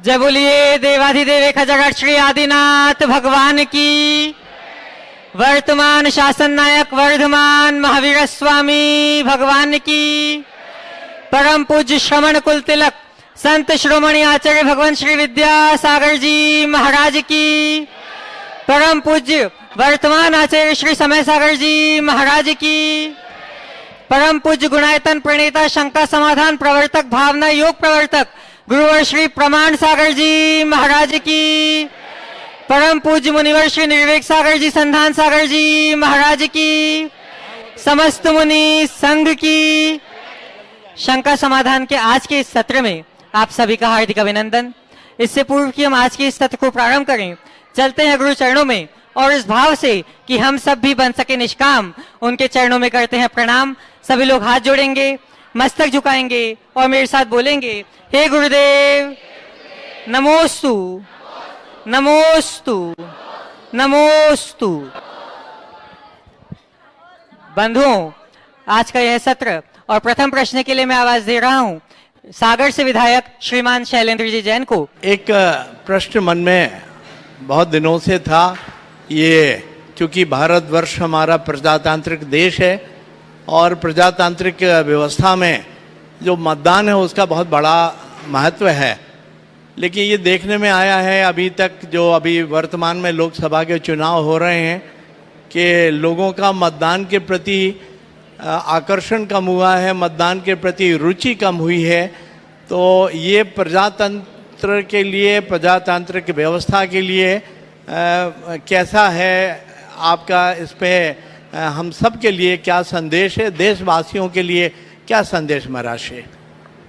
जय बोलिए देवाधिदेव खजगढ़ श्री आदिनाथ भगवान की। वर्तमान शासन नायक वर्धमान महावीर स्वामी भगवान की। परम पूज्य श्रवण कुल तिलक संत श्रोमणी आचार्य भगवान श्री विद्यासागर जी महाराज की। परम पूज्य वर्तमान आचार्य श्री समय सागर जी महाराज की। परम पूज्य गुणायतन प्रणेता शंका समाधान प्रवर्तक भावना योग प्रवर्तक गुरुवर श्री प्रमाण सागर जी महाराज की। परम पूज्य मुनिवर श्री निर्वेक सागर जी संधान सागर जी महाराज की। समस्त मुनि संघ की। शंका समाधान के आज के इस सत्र में आप सभी का हार्दिक अभिनंदन। इससे पूर्व कि हम आज के इस सत्र को प्रारंभ करें, चलते हैं गुरु चरणों में और इस भाव से कि हम सब भी बन सके निष्काम, उनके चरणों में करते हैं प्रणाम। सभी लोग हाथ जोड़ेंगे, मस्तक झुकाएंगे और मेरे साथ बोलेंगे, हे गुरुदेव नमोस्तु नमोस्तु नमोस्तु। बंधुओं, आज का यह सत्र और प्रथम प्रश्न के लिए मैं आवाज दे रहा हूं सागर से विधायक श्रीमान शैलेंद्र जी जैन को। एक प्रश्न मन में बहुत दिनों से था। ये क्योंकि भारतवर्ष हमारा प्रजातांत्रिक देश है और प्रजातांत्रिक व्यवस्था में जो मतदान है उसका बहुत बड़ा महत्व है, लेकिन ये देखने में आया है अभी तक जो अभी वर्तमान में लोकसभा के चुनाव हो रहे हैं कि लोगों का मतदान के प्रति आकर्षण कम हुआ है, मतदान के प्रति रुचि कम हुई है। तो ये प्रजातंत्र के लिए, प्रजातांत्रिक व्यवस्था के लिए कैसा है आपका, इस पे हम सब के लिए क्या संदेश है, देशवासियों के लिए क्या संदेश महाराज?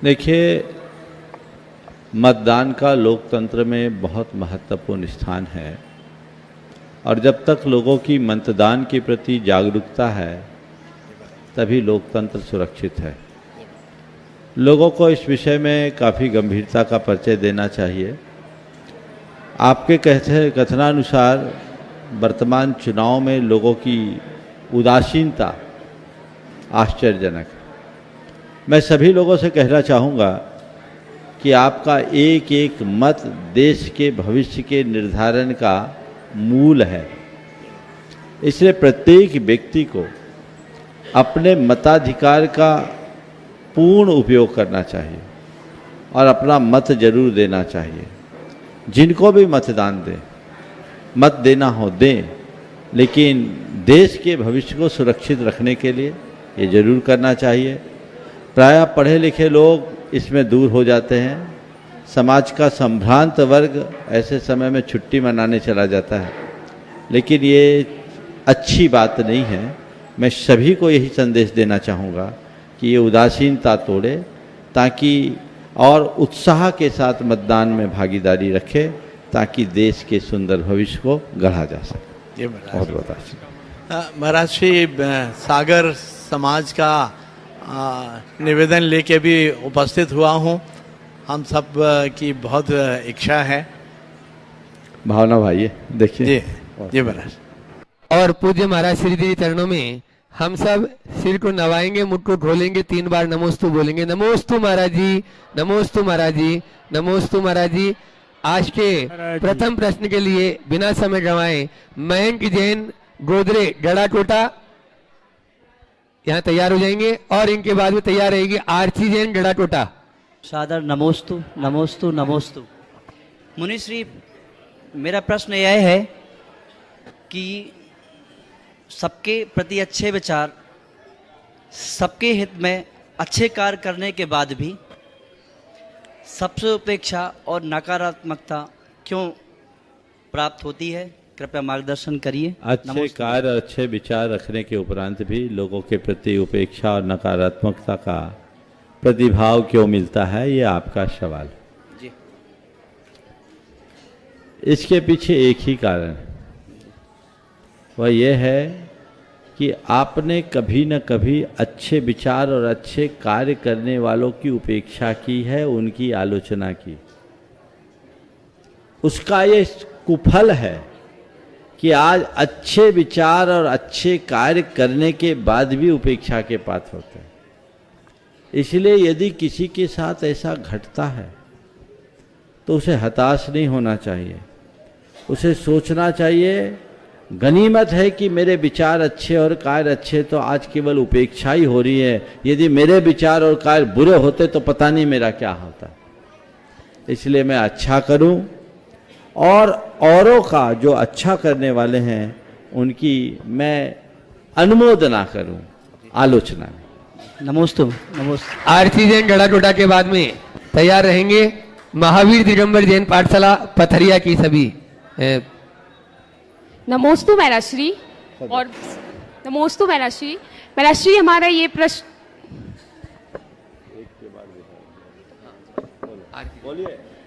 देखिए, मतदान का लोकतंत्र में बहुत महत्वपूर्ण स्थान है और जब तक लोगों की मतदान के प्रति जागरूकता है तभी लोकतंत्र सुरक्षित है। लोगों को इस विषय में काफ़ी गंभीरता का परिचय देना चाहिए। आपके कथनानुसार वर्तमान चुनाव में लोगों की उदासीनता आश्चर्यजनक है। मैं सभी लोगों से कहना चाहूँगा कि आपका एक एक मत देश के भविष्य के निर्धारण का मूल है। इसलिए प्रत्येक व्यक्ति को अपने मताधिकार का पूर्ण उपयोग करना चाहिए और अपना मत जरूर देना चाहिए। जिनको भी मतदान दें, मत देना हो दें, लेकिन देश के भविष्य को सुरक्षित रखने के लिए ये जरूर करना चाहिए। प्रायः पढ़े लिखे लोग इसमें दूर हो जाते हैं। समाज का संभ्रांत वर्ग ऐसे समय में छुट्टी मनाने चला जाता है, लेकिन ये अच्छी बात नहीं है। मैं सभी को यही संदेश देना चाहूँगा कि ये उदासीनता तोड़े ताकि और उत्साह के साथ मतदान में भागीदारी रखे ताकि देश के सुंदर भविष्य को गढ़ा जा सके। बहुत बहुत आशीर्वाद। महाराज श्री सागर समाज का निवेदन लेके भी उपस्थित हुआ हूँ। हम सब की बहुत इच्छा है। भावना भाई देखिए जी महाराज। और पूज्य महाराज श्री जी चरणों में हम सब सिर को नवाएंगे, मुख को खोलेंगे, 3 बार नमोस्तु बोलेंगे। नमोस्तु महाराज जी, नमोस्तु महाराज जी, नमोस्तु महाराज जी। आज के प्रथम प्रश्न के लिए बिना समय गंवाए मयंक जैन गोदरे गड़ा टोटा यहाँ तैयार हो जाएंगे और इनके बाद में तैयार रहेगी आरती जैन गड़ा टोटा। सादर नमोस्तु नमोस्तु नमोस्तु। मुनिश्री, मेरा प्रश्न यह है कि सबके प्रति अच्छे विचार, सबके हित में अच्छे कार्य करने के बाद भी सबसे उपेक्षा और नकारात्मकता क्यों प्राप्त होती है? कृपया मार्गदर्शन करिए। अच्छे कार्य, अच्छे विचार रखने के उपरांत भी लोगों के प्रति उपेक्षा और नकारात्मकता का प्रतिभाव क्यों मिलता है, ये आपका सवाल जी। इसके पीछे एक ही कारण है, वह यह है कि आपने कभी न कभी अच्छे विचार और अच्छे कार्य करने वालों की उपेक्षा की है, उनकी आलोचना की। उसका ये कुफल है कि आज अच्छे विचार और अच्छे कार्य करने के बाद भी उपेक्षा के पात्र होते हैं। इसलिए यदि किसी के साथ ऐसा घटता है तो उसे हताश नहीं होना चाहिए। उसे सोचना चाहिए गनीमत है कि मेरे विचार अच्छे और कार्य अच्छे, तो आज केवल उपेक्षा ही हो रही है। यदि मेरे विचार और कार्य बुरे होते तो पता नहीं मेरा क्या होता। इसलिए मैं अच्छा करूं और औरों का जो अच्छा करने वाले हैं उनकी मैं अनुमोदना करूं, आलोचना में। नमोस्तु नमोस्तु। आरती जैन गड़ा टोटा के बाद में तैयार रहेंगे महावीर दिगंबर जैन पाठशाला पथरिया की सभी नमोस्तु मैराश्री। और नमोस्तु मैराश्री। मैराश्री, हमारा ये प्रश्न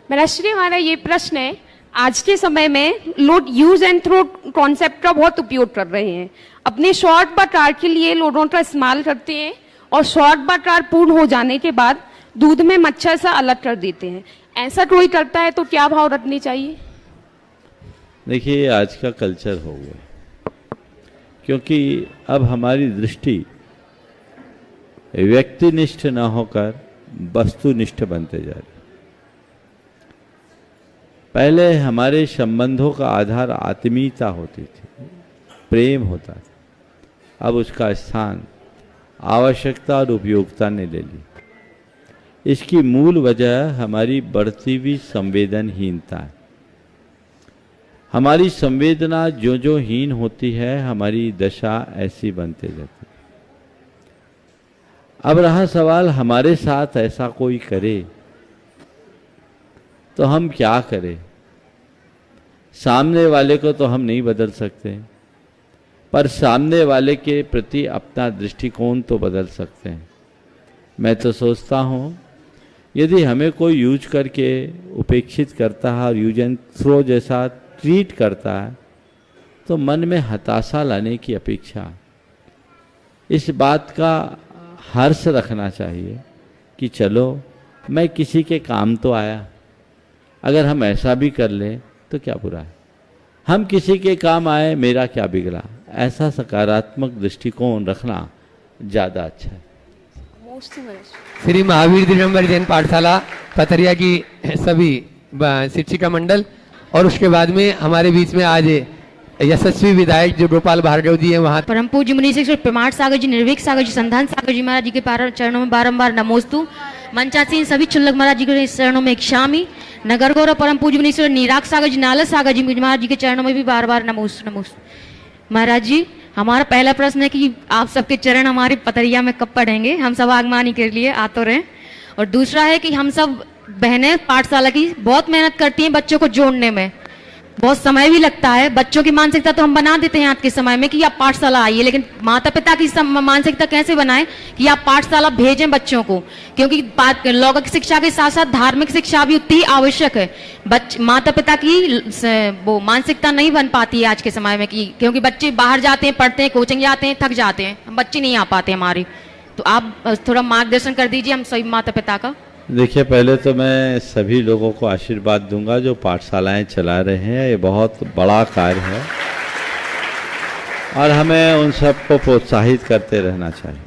मैराश्री हमारा ये प्रश्न है, आज के समय में लोग यूज एंड थ्रो कॉन्सेप्ट का बहुत उपयोग कर रहे हैं। अपने शॉर्ट बटार के लिए लोडों का इस्तेमाल करते हैं और शॉर्ट बटार पूर्ण हो जाने के बाद दूध में मच्छर सा अलग कर देते हैं। ऐसा कोई करता है तो क्या भाव रखनी चाहिए? देखिए, आज का कल्चर हो गया, क्योंकि अब हमारी दृष्टि व्यक्तिनिष्ठ न होकर वस्तुनिष्ठ बनते जा रही। पहले हमारे संबंधों का आधार आत्मीयता होती थी, प्रेम होता था। अब उसका स्थान आवश्यकता और उपयोगिता ने ले ली। इसकी मूल वजह हमारी बढ़ती हुई संवेदनहीनता है। हमारी संवेदना जो जो हीन होती है, हमारी दशा ऐसी बनते जाती है। अब रहा सवाल, हमारे साथ ऐसा कोई करे तो हम क्या करें? सामने वाले को तो हम नहीं बदल सकते, पर सामने वाले के प्रति अपना दृष्टिकोण तो बदल सकते हैं। मैं तो सोचता हूँ, यदि हमें कोई यूज करके उपेक्षित करता है और यूज एंड थ्रो जैसा ट्रीट करता है, तो मन में हताशा लाने की अपेक्षा इस बात का हर्ष रखना चाहिए कि चलो मैं किसी के काम तो आया। अगर हम ऐसा भी कर लें तो क्या बुरा है? हम किसी के काम आए, मेरा क्या बिगड़ा? ऐसा सकारात्मक दृष्टिकोण रखना ज़्यादा अच्छा है। श्री महावीर दिगंबर जैन पाठशाला पथरिया की सभी शिक्षिका मंडल और उसके बाद में हमारे बीच में आज यशस्वी विधायक जो गोपाल भार्गव जी हैं, वहाँ परम पूज्य मुनि श्री प्रमाण सागर जी, निर्भीक सागर जी, संधान सागर जी महाराज जी के चरणों में बारंबार नमोस्तु। मंचासीन सभी चुल्लक महाराज जी के चरणों में क्षामी। नगर गौरव परम पूज्य मुनि श्री निराग सागर जी, नालस सागर जी महाराज जी के चरणों में भी बार बार नमोस्तु नमोस्तु। महाराज जी, हमारा पहला प्रश्न है कि आप सबके चरण हमारी पथरिया में कब पढ़ेंगे? हम सब आगमनी के लिए आ तो रहे। और दूसरा है कि हम सब बहनें पाठशाला की बहुत मेहनत करती हैं बच्चों को जोड़ने में, बहुत समय भी लगता है। बच्चों की मानसिकता तो हम बना देते हैं आज के समय में कि आप पाठशाला आइए, लेकिन माता पिता की मानसिकता कैसे बनाएं कि आप पाठशाला भेजें बच्चों को, क्योंकि लौकिक शिक्षा के साथ साथ धार्मिक शिक्षा भी उतनी आवश्यक है। माता पिता की वो मानसिकता नहीं बन पाती है आज के समय में, क्योंकि बच्चे बाहर जाते हैं, पढ़ते हैं, कोचिंग जाते हैं, थक जाते हैं, बच्चे नहीं आ पाते हमारे। तो आप थोड़ा मार्गदर्शन कर दीजिए हम सभी माता पिता का। देखिए, पहले तो मैं सभी लोगों को आशीर्वाद दूंगा जो पाठशालाएं चला रहे हैं। ये बहुत बड़ा कार्य है और हमें उन सबको प्रोत्साहित करते रहना चाहिए।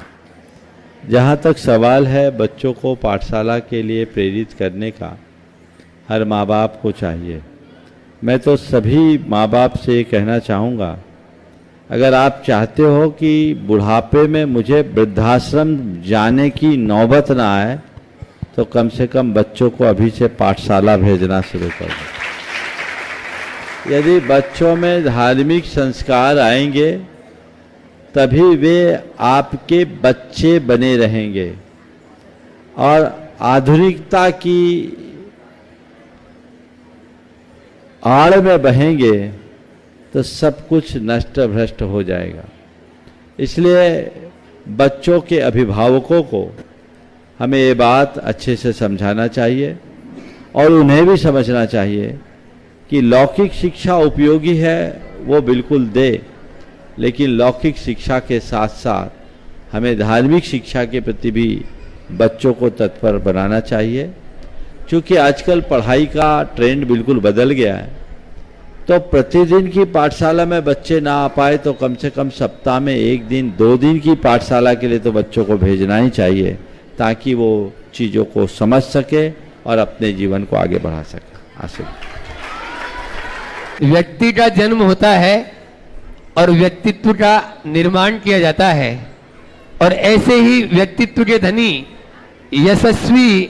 जहाँ तक सवाल है बच्चों को पाठशाला के लिए प्रेरित करने का, हर माँ बाप को चाहिए। मैं तो सभी माँ बाप से ये कहना चाहूँगा, अगर आप चाहते हो कि बुढ़ापे में मुझे वृद्धाश्रम जाने की नौबत ना आए, तो कम से कम बच्चों को अभी से पाठशाला भेजना शुरू कर दो। यदि बच्चों में धार्मिक संस्कार आएंगे तभी वे आपके बच्चे बने रहेंगे, और आधुनिकता की आड़ में बहेंगे तो सब कुछ नष्ट भ्रष्ट हो जाएगा। इसलिए बच्चों के अभिभावकों को हमें ये बात अच्छे से समझाना चाहिए और उन्हें भी समझना चाहिए कि लौकिक शिक्षा उपयोगी है, वो बिल्कुल दे, लेकिन लौकिक शिक्षा के साथ साथ हमें धार्मिक शिक्षा के प्रति भी बच्चों को तत्पर बनाना चाहिए। क्योंकि आजकल पढ़ाई का ट्रेंड बिल्कुल बदल गया है, तो प्रतिदिन की पाठशाला में बच्चे ना आ पाए तो कम से कम सप्ताह में 1 दिन 2 दिन की पाठशाला के लिए तो बच्चों को भेजना ही चाहिए, ताकि वो चीज़ों को समझ सके और अपने जीवन को आगे बढ़ा सके। आशीर्वाद। व्यक्ति का जन्म होता है और व्यक्तित्व का निर्माण किया जाता है, और ऐसे ही व्यक्तित्व के धनी यशस्वी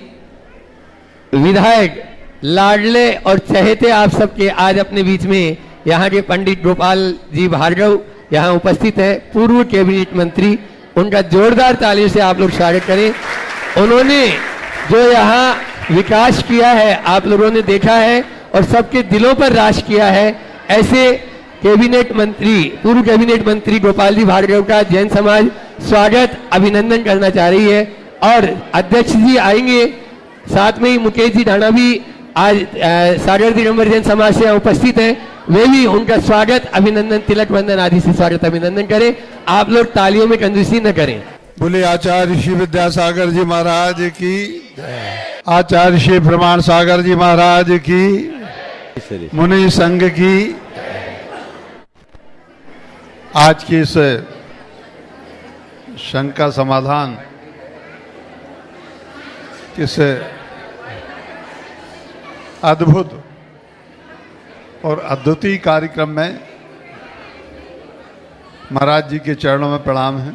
विधायक, लाडले और चहेते आप सबके आज अपने बीच में यहाँ के पंडित गोपाल जी भार्गव यहाँ उपस्थित है, पूर्व कैबिनेट मंत्री। उनका जोरदार तालियों से आप लोग स्वागत करें। उन्होंने जो यहाँ विकास किया है आप लोगों ने देखा है और सबके दिलों पर राज किया है। ऐसे कैबिनेट मंत्री, पूर्व कैबिनेट मंत्री गोपाल जी भार्गव का जैन समाज स्वागत अभिनंदन करना चाह रही है। और अध्यक्ष जी आएंगे, साथ में ही मुकेश जी ढाणा भी आज सागर दिगंबर जैन समाज से उपस्थित है, वे भी उनका स्वागत अभिनंदन, तिलक वंदन आदि से स्वागत अभिनंदन करें। आप लोग तालियों में कंजूसी न करें। बोले आचार्य श्री विद्यासागर जी महाराज की, आचार्य श्री प्रमाण सागर जी महाराज की, मुनि संघ की। आज की इस शंका समाधान इस अद्भुत और अद्वितीय कार्यक्रम में महाराज जी के चरणों में प्रणाम है।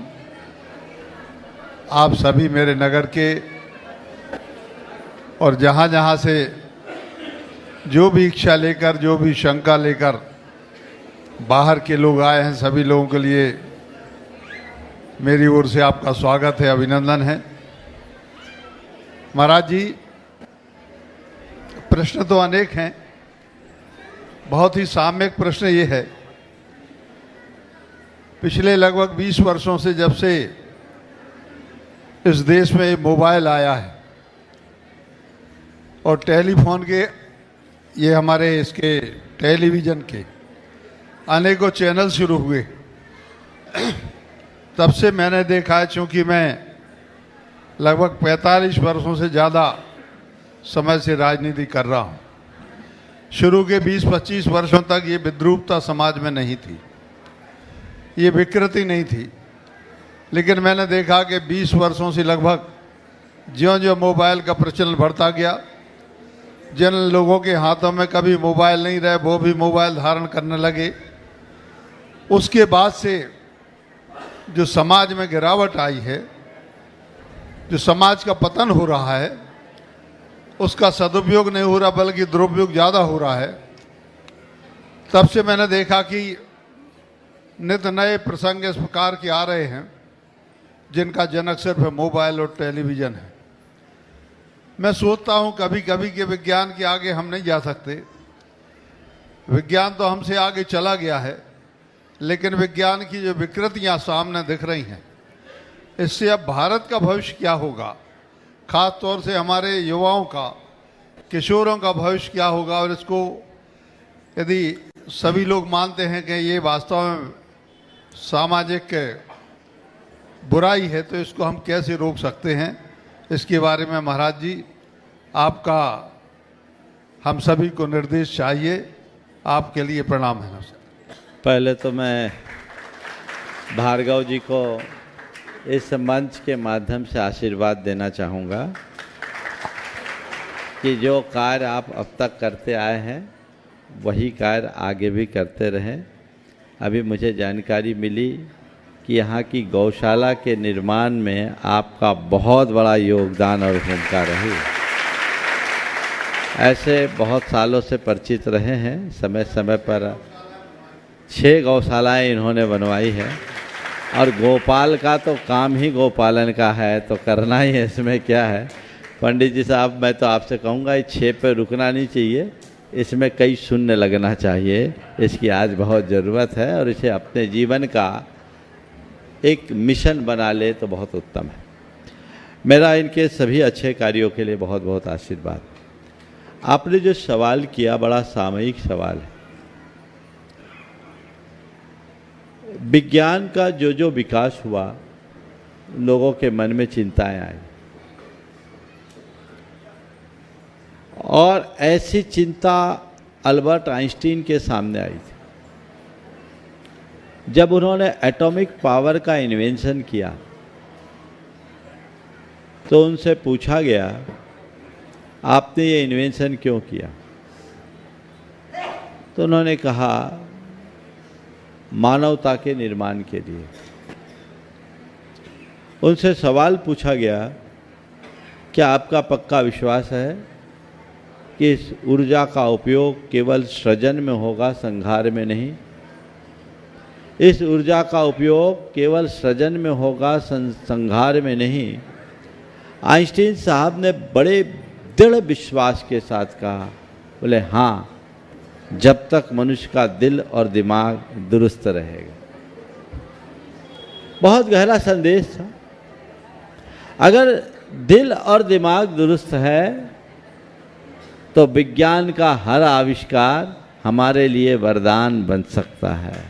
आप सभी मेरे नगर के और जहाँ जहाँ से जो भी इच्छा लेकर, जो भी शंका लेकर बाहर के लोग आए हैं, सभी लोगों के लिए मेरी ओर से आपका स्वागत है, अभिनंदन है। महाराज जी, प्रश्न तो अनेक हैं। बहुत ही साम्यक प्रश्न ये है, पिछले लगभग 20 वर्षों से जब से इस देश में मोबाइल आया है और टेलीफोन के, ये हमारे इसके टेलीविज़न के अनेकों चैनल शुरू हुए, तब से मैंने देखा है, चूँकि मैं लगभग 45 वर्षों से ज़्यादा समय से राजनीति कर रहा हूँ। शुरू के 20-25 वर्षों तक ये विद्रूपता समाज में नहीं थी, ये विकृति नहीं थी, लेकिन मैंने देखा कि 20 वर्षों से लगभग ज्यों-ज्यों मोबाइल का प्रचलन बढ़ता गया, जिन लोगों के हाथों में कभी मोबाइल नहीं रहे वो भी मोबाइल धारण करने लगे। उसके बाद से जो समाज में गिरावट आई है, जो समाज का पतन हो रहा है, उसका सदुपयोग नहीं हो रहा बल्कि दुरुपयोग ज़्यादा हो रहा है। तब से मैंने देखा कि नित नए प्रसंग इस प्रकार के आ रहे हैं जिनका जनक सिर्फ मोबाइल और टेलीविज़न है। मैं सोचता हूँ कभी कभी कि विज्ञान के आगे हम नहीं जा सकते। विज्ञान तो हमसे आगे चला गया है, लेकिन विज्ञान की जो विकृतियाँ सामने दिख रही हैं, इससे अब भारत का भविष्य क्या होगा, खास तौर से हमारे युवाओं का, किशोरों का भविष्य क्या होगा। और इसको यदि सभी लोग मानते हैं कि ये वास्तव में सामाजिक बुराई है, तो इसको हम कैसे रोक सकते हैं, इसके बारे में महाराज जी आपका हम सभी को निर्देश चाहिए। आपके लिए प्रणाम है। पहले तो मैं भार्गव जी को इस मंच के माध्यम से आशीर्वाद देना चाहूँगा कि जो कार्य आप अब तक करते आए हैं वही कार्य आगे भी करते रहें। अभी मुझे जानकारी मिली कि यहाँ की गौशाला के निर्माण में आपका बहुत बड़ा योगदान और भूमिका रही। ऐसे बहुत सालों से परिचित रहे हैं, समय समय पर 6 गौशालाएं इन्होंने बनवाई है, और गोपाल का तो काम ही गोपालन का है, तो करना ही है, इसमें क्या है। पंडित जी साहब, मैं तो आपसे कहूँगा इस 6 पे रुकना नहीं चाहिए, इसमें कई शून्य लगना चाहिए। इसकी आज बहुत ज़रूरत है और इसे अपने जीवन का एक मिशन बना ले तो बहुत उत्तम है। मेरा इनके सभी अच्छे कार्यों के लिए बहुत बहुत आशीर्वाद। आपने जो सवाल किया बड़ा सामयिक सवाल है। विज्ञान का जो जो विकास हुआ, लोगों के मन में चिंताएं आई, और ऐसी चिंता अल्बर्ट आइंस्टीन के सामने आई थी जब उन्होंने एटॉमिक पावर का इन्वेंशन किया। तो उनसे पूछा गया, आपने ये इन्वेंशन क्यों किया? तो उन्होंने कहा मानवता के निर्माण के लिए। उनसे सवाल पूछा गया, क्या आपका पक्का विश्वास है कि इस ऊर्जा का उपयोग केवल सृजन में होगा, संहार में नहीं? इस ऊर्जा का उपयोग केवल सृजन में होगा, संहार में नहीं। आइंस्टीन साहब ने बड़े दृढ़ विश्वास के साथ कहा, बोले हाँ, जब तक मनुष्य का दिल और दिमाग दुरुस्त रहेगा। बहुत गहरा संदेश था। अगर दिल और दिमाग दुरुस्त है तो विज्ञान का हर आविष्कार हमारे लिए वरदान बन सकता है।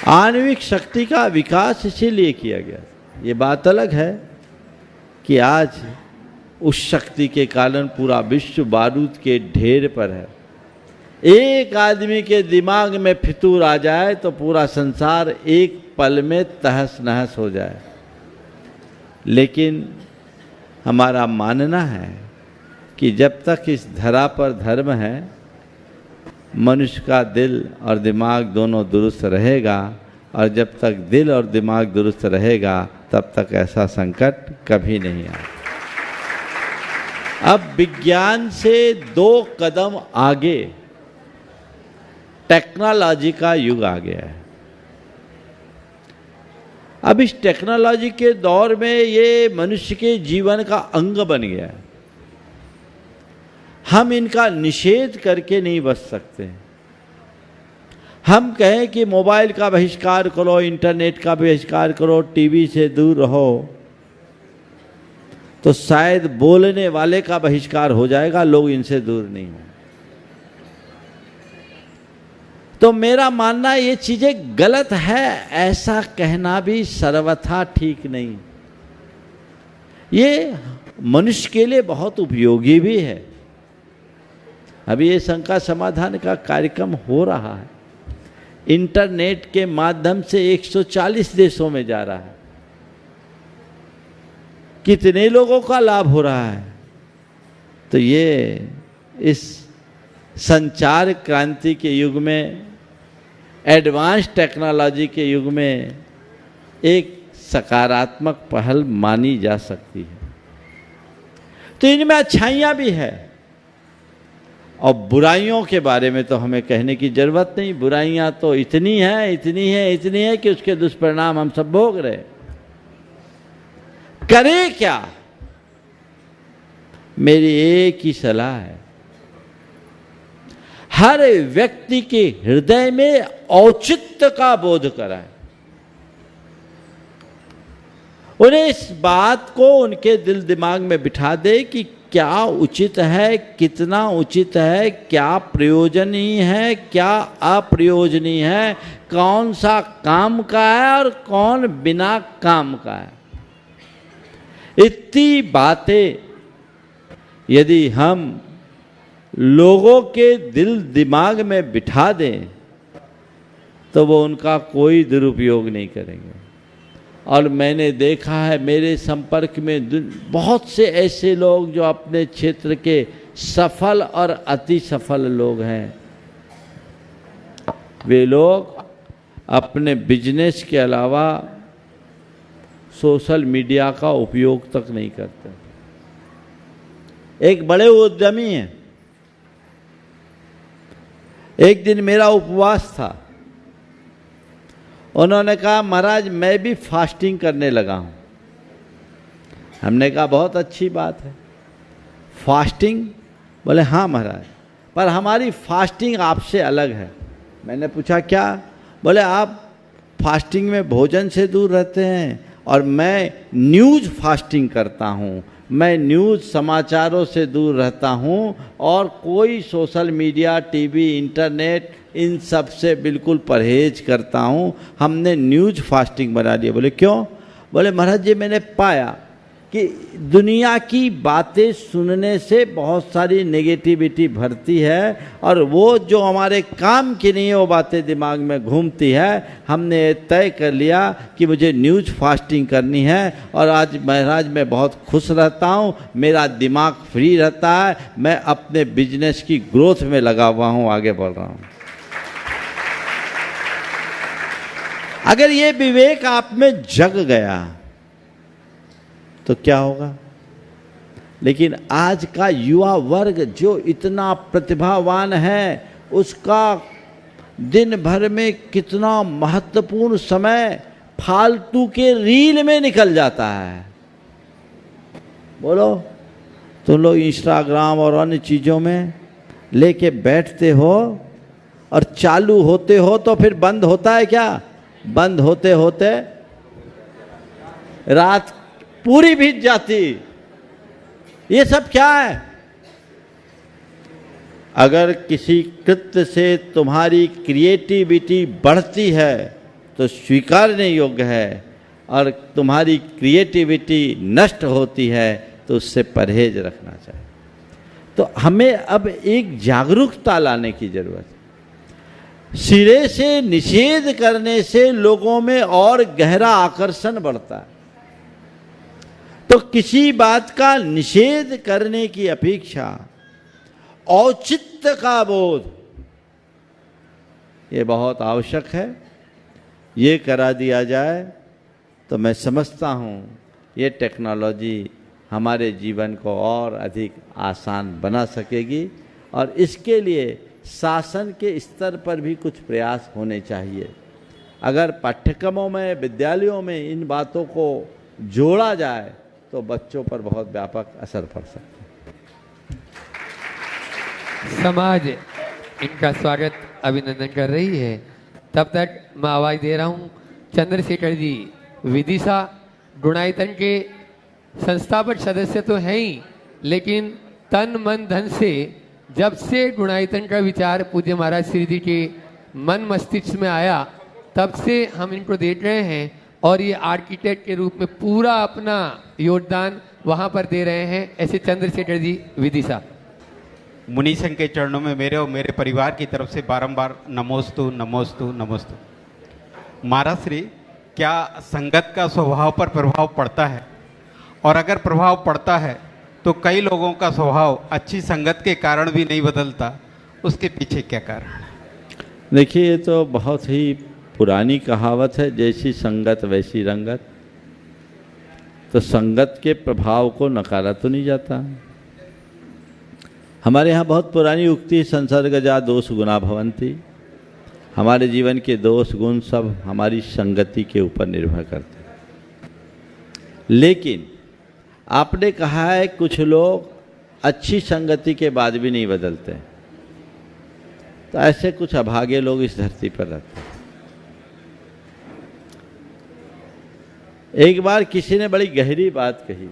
आणविक शक्ति का विकास इसीलिए किया गया। ये बात अलग है कि आज उस शक्ति के कारण पूरा विश्व बारूद के ढेर पर है। एक आदमी के दिमाग में फितूर आ जाए तो पूरा संसार एक पल में तहस नहस हो जाए। लेकिन हमारा मानना है कि जब तक इस धरा पर धर्म है, मनुष्य का दिल और दिमाग दोनों दुरुस्त रहेगा, और जब तक दिल और दिमाग दुरुस्त रहेगा तब तक ऐसा संकट कभी नहीं आएगा। अब विज्ञान से 2 कदम आगे टेक्नोलॉजी का युग आ गया है। अब इस टेक्नोलॉजी के दौर में ये मनुष्य के जीवन का अंग बन गया है। हम इनका निषेध करके नहीं बच सकते। हम कहें कि मोबाइल का बहिष्कार करो, इंटरनेट का बहिष्कार करो, टीवी से दूर रहो, तो शायद बोलने वाले का बहिष्कार हो जाएगा, लोग इनसे दूर नहीं हो। तो मेरा मानना ये चीजें गलत है, ऐसा कहना भी सर्वथा ठीक नहीं। ये मनुष्य के लिए बहुत उपयोगी भी है। अभी ये शंका समाधान का कार्यक्रम हो रहा है, इंटरनेट के माध्यम से 140 देशों में जा रहा है। कितने लोगों का लाभ हो रहा है। तो ये इस संचार क्रांति के युग में, एडवांस टेक्नोलॉजी के युग में एक सकारात्मक पहल मानी जा सकती है। तो इनमें अच्छाइयाँ भी है, और बुराइयों के बारे में तो हमें कहने की जरूरत नहीं। बुराइयाँ तो इतनी है कि उसके दुष्परिणाम हम सब भोग रहे। करें क्या? मेरी एक ही सलाह है, हर व्यक्ति के हृदय में औचित्य का बोध कराएं। उन्हें इस बात को उनके दिल दिमाग में बिठा दे कि क्या उचित है, कितना उचित है, क्या प्रयोजनीय है, क्या अप्रयोजनीय है, कौन सा काम का है और कौन बिना काम का है। इतनी बातें यदि हम लोगों के दिल दिमाग में बिठा दें तो वो उनका कोई दुरुपयोग नहीं करेंगे। और मैंने देखा है, मेरे संपर्क में बहुत से ऐसे लोग जो अपने क्षेत्र के सफल और अति सफल लोग हैं, वे लोग अपने बिजनेस के अलावा सोशल मीडिया का उपयोग तक नहीं करते। एक बड़े उद्यमी हैं, एक दिन मेरा उपवास था, उन्होंने कहा महाराज मैं भी फास्टिंग करने लगा हूँ। हमने कहा बहुत अच्छी बात है, फास्टिंग? बोले हाँ महाराज, पर हमारी फास्टिंग आपसे अलग है। मैंने पूछा क्या? बोले आप फास्टिंग में भोजन से दूर रहते हैं और मैं न्यूज़ फास्टिंग करता हूँ। मैं न्यूज़ समाचारों से दूर रहता हूँ और कोई social media, TV, internet in सब से बिल्कुल परहेज करता हूँ। हमने न्यूज़ फास्टिंग बना लिया। बोले क्यों? बोले महाराज जी मैंने पाया कि दुनिया की बातें सुनने से बहुत सारी नेगेटिविटी भरती है और वो जो हमारे काम की नहीं है वो बातें दिमाग में घूमती है। हमने तय कर लिया कि मुझे न्यूज़ फास्टिंग करनी है और आज महाराज मैं बहुत खुश रहता हूँ, मेरा दिमाग फ्री रहता है, मैं अपने बिजनेस की ग्रोथ में लगा हुआ हूँ, आगे बढ़ रहा हूँ। अगर ये विवेक आप में जग गया तो क्या होगा? लेकिन आज का युवा वर्ग जो इतना प्रतिभावान है, उसका दिन भर में कितना महत्वपूर्ण समय फालतू के रील में निकल जाता है। बोलो, तुम लोग इंस्टाग्राम और अन्य चीज़ों में लेके बैठते हो और चालू होते हो तो फिर बंद होता है क्या? बंद होते होते रात पूरी बीत जाती। ये सब क्या है? अगर किसी कृत्य से तुम्हारी क्रिएटिविटी बढ़ती है तो स्वीकारने योग्य है, और तुम्हारी क्रिएटिविटी नष्ट होती है तो उससे परहेज रखना चाहिए। तो हमें अब एक जागरूकता लाने की जरूरत है। सिरे से निषेध करने से लोगों में और गहरा आकर्षण बढ़ता है। तो किसी बात का निषेध करने की अपेक्षा औचित्य का बोध ये बहुत आवश्यक है। ये करा दिया जाए तो मैं समझता हूँ ये टेक्नोलॉजी हमारे जीवन को और अधिक आसान बना सकेगी, और इसके लिए शासन के स्तर पर भी कुछ प्रयास होने चाहिए। अगर पाठ्यक्रमों में, विद्यालयों में इन बातों को जोड़ा जाए तो बच्चों पर बहुत व्यापक असर पड़ सकता है। समाज इनका स्वागत अभिनंदन कर रही है। तब तक मैं आवाज दे रहा हूँ चंद्रशेखर जी विदिशा, गुणायतन के संस्थापक सदस्य तो हैं ही, लेकिन तन मन धन से जब से गुणायतन का विचार पूज्य महाराज श्री जी के मन मस्तिष्क में आया तब से हम इनको देख रहे हैं, और ये आर्किटेक्ट के रूप में पूरा अपना योगदान वहाँ पर दे रहे हैं। ऐसे चंद्रशेखर जी विदिशा। मुनि संघ के चरणों में मेरे और मेरे परिवार की तरफ से बारंबार नमोस्तु नमोस्तु नमोस्तु। महाराज श्री, क्या संगत का स्वभाव पर प्रभाव पड़ता है? और अगर प्रभाव पड़ता है तो कई लोगों का स्वभाव अच्छी संगत के कारण भी नहीं बदलता, उसके पीछे क्या कारण है? देखिए, ये तो बहुत ही पुरानी कहावत है, जैसी संगत वैसी रंगत। तो संगत के प्रभाव को नकारा तो नहीं जाता। हमारे यहाँ बहुत पुरानी उक्ति, संसर्गजा दोष गुणा भवन्ति। हमारे जीवन के दोष गुण सब हमारी संगति के ऊपर निर्भर करते हैं। लेकिन आपने कहा है कुछ लोग अच्छी संगति के बाद भी नहीं बदलते, तो ऐसे कुछ अभागे लोग इस धरती पर रहते हैं। एक बार किसी ने बड़ी गहरी बात कही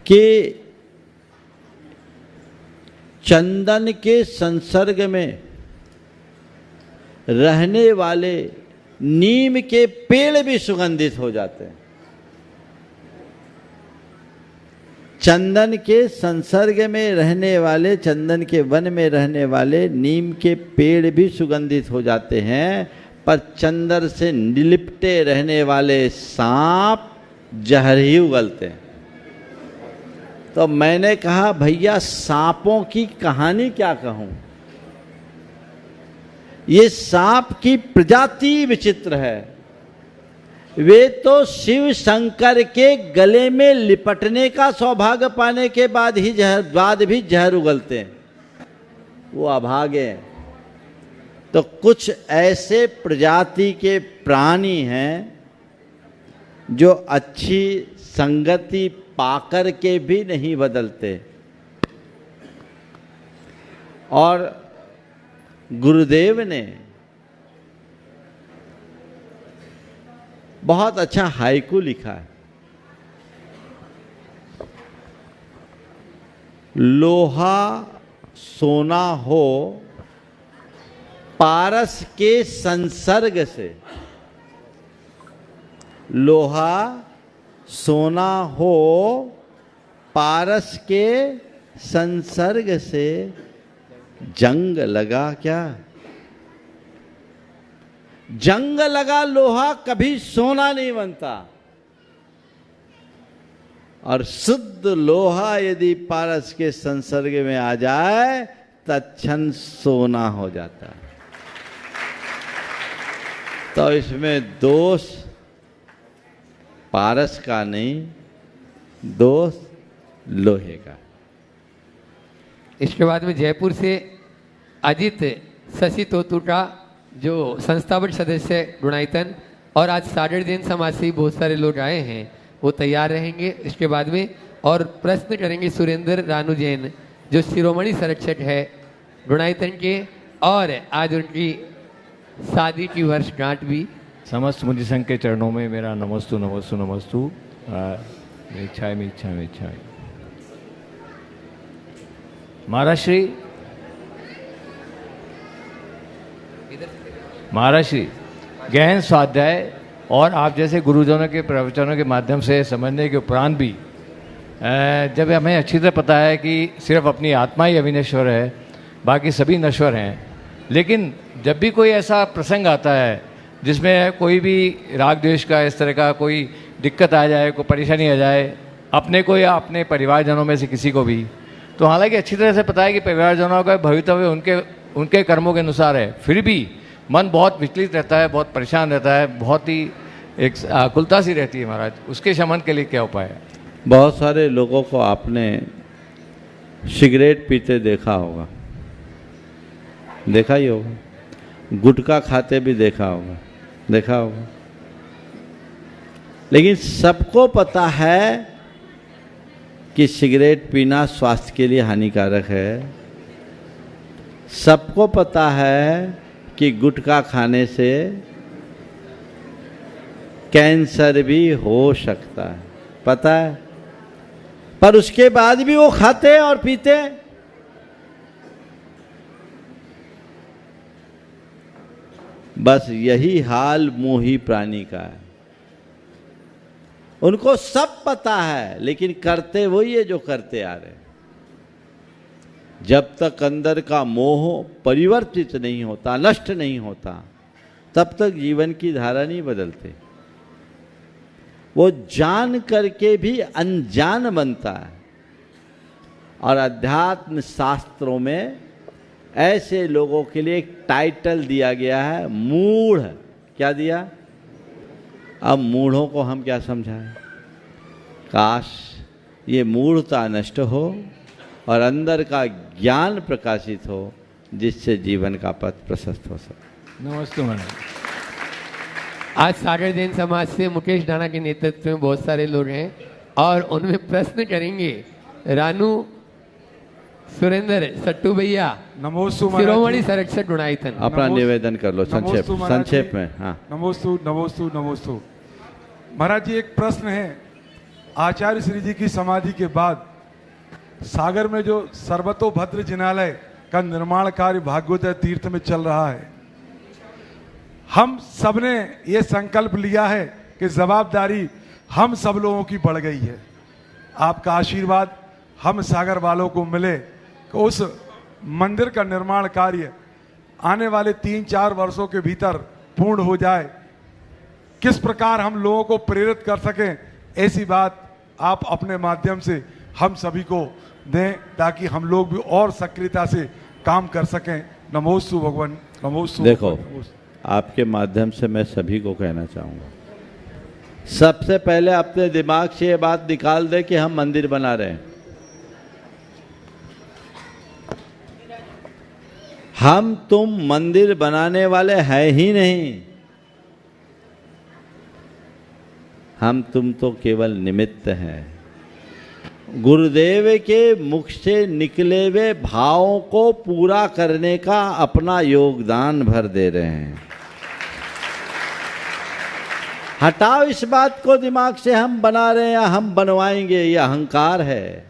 कि चंदन के संसर्ग में रहने वाले नीम के पेड़ भी सुगंधित हो जाते हैं। चंदन के संसर्ग में रहने वाले, चंदन के वन में रहने वाले नीम के पेड़ भी सुगंधित हो जाते हैं, पर चंदन से लिपटे रहने वाले सांप जहर ही उगलते हैं। तो मैंने कहा, भैया सांपों की कहानी क्या कहूं, ये सांप की प्रजाति विचित्र है। वे तो शिव शंकर के गले में लिपटने का सौभाग्य पाने के बाद भी जहर उगलते हैं, वो अभागे हैं। तो कुछ ऐसे प्रजाति के प्राणी हैं जो अच्छी संगति पाकर के भी नहीं बदलते। और गुरुदेव ने बहुत अच्छा हाइकू लिखा है। लोहा सोना हो पारस के संसर्ग से, लोहा सोना हो, पारस के संसर्ग से जंग लगा क्या? जंग लगा लोहा कभी सोना नहीं बनता, और शुद्ध लोहा यदि पारस के संसर्ग में आ जाए तत्क्षण सोना हो जाता है। तो इसमें दोष पारस का नहीं, दोष लोहे का। इसके बाद में जयपुर से अजित शशि तोतुटा जो संस्थापक सदस्य है गुणायतन, और आज सागर जैन समाज से बहुत सारे लोग आए हैं, वो तैयार रहेंगे। इसके बाद में और प्रश्न करेंगे सुरेंद्र रानू जैन जो शिरोमणि संरक्षक है गुणायतन के, और आज उनकी शादी की वर्षगांठ भी। समस्त मुनि संघ के चरणों में मेरा नमस्तु नमस्तु नमस्तु। मेरी इच्छा में इच्छा में इच्छा में। महाराज श्री गहन स्वाध्याय और आप जैसे गुरुजनों के प्रवचनों के माध्यम से समझने के उपरांत भी जब हमें अच्छी तरह पता है कि सिर्फ अपनी आत्मा ही अविनश्वर है, बाकी सभी नश्वर हैं, लेकिन जब भी कोई ऐसा प्रसंग आता है जिसमें कोई भी राग द्वेष का इस तरह का कोई दिक्कत आ जाए, कोई परेशानी आ जाए अपने को या अपने परिवारजनों में से किसी को भी, तो हालांकि अच्छी तरह से पता है कि परिवारजनों का भवितव्य उनके कर्मों के अनुसार है, फिर भी मन बहुत विचलित रहता है, बहुत परेशान रहता है, बहुत ही एक आकुलता सी रहती है। महाराज उसके शमन के लिए क्या उपाय है? बहुत सारे लोगों को आपने सिगरेट पीते देखा होगा, देखा ही होगा, गुटखा खाते भी देखा होगा, लेकिन सबको पता है कि सिगरेट पीना स्वास्थ्य के लिए हानिकारक है। सबको पता है कि गुटखा खाने से कैंसर भी हो सकता है, पता है, पर उसके बाद भी वो खाते और पीते। बस यही हाल मोही प्राणी का है, उनको सब पता है लेकिन करते वही है जो करते आ रहे। जब तक अंदर का मोह परिवर्तित नहीं होता, नष्ट नहीं होता, तब तक जीवन की धारा नहीं बदलते। वो जान करके भी अनजान बनता है, और अध्यात्म शास्त्रों में ऐसे लोगों के लिए एक टाइटल दिया गया है, मूढ़। क्या दिया? अब मूढ़ों को हम क्या समझाएं? काश ये मूढ़ता नष्ट हो और अंदर का ज्ञान प्रकाशित हो, जिससे जीवन का पथ प्रशस्त हो सके। नमस्ते महाराज। आज सागर जैन समाज से मुकेश ढाणा के नेतृत्व में बहुत सारे लोग हैं, और उनमें प्रश्न करेंगे रानू, सुरेंद्र, सट्टू भैया, नमोस्तु शिरोमणि संरक्षक गुणायतन। अपना निवेदन कर लो संक्षेप में। हाँ, नमोस्तु नमोस्तु नमोस्तु। महाराज जी एक प्रश्न है, आचार्य श्री जी की समाधि के बाद सागर में जो सर्वतोभद्र जिनालय का निर्माण कार्य भागवत तीर्थ में चल रहा है, हम सबने ये संकल्प लिया है कि जवाबदारी हम सब लोगों की बढ़ गई है। आपका आशीर्वाद हम सागर वालों को मिले कि उस मंदिर का निर्माण कार्य आने वाले 3-4 वर्षों के भीतर पूर्ण हो जाए। किस प्रकार हम लोगों को प्रेरित कर सकें, ऐसी बात आप अपने माध्यम से हम सभी को दें, ताकि हम लोग भी और सक्रियता से काम कर सकें। नमोस्तु भगवान, नमोस्तु। देखो, आपके माध्यम से मैं सभी को कहना चाहूँगा, सबसे पहले अपने दिमाग से ये बात निकाल दे कि हम मंदिर बना रहे हैं। हम तुम मंदिर बनाने वाले हैं ही नहीं, हम तुम तो केवल निमित्त हैं। गुरुदेव के मुख से निकले हुए भावों को पूरा करने का अपना योगदान भर दे रहे हैं। हटाओ इस बात को दिमाग से, हम बना रहे हैं या हम बनवाएंगे, ये अहंकार है।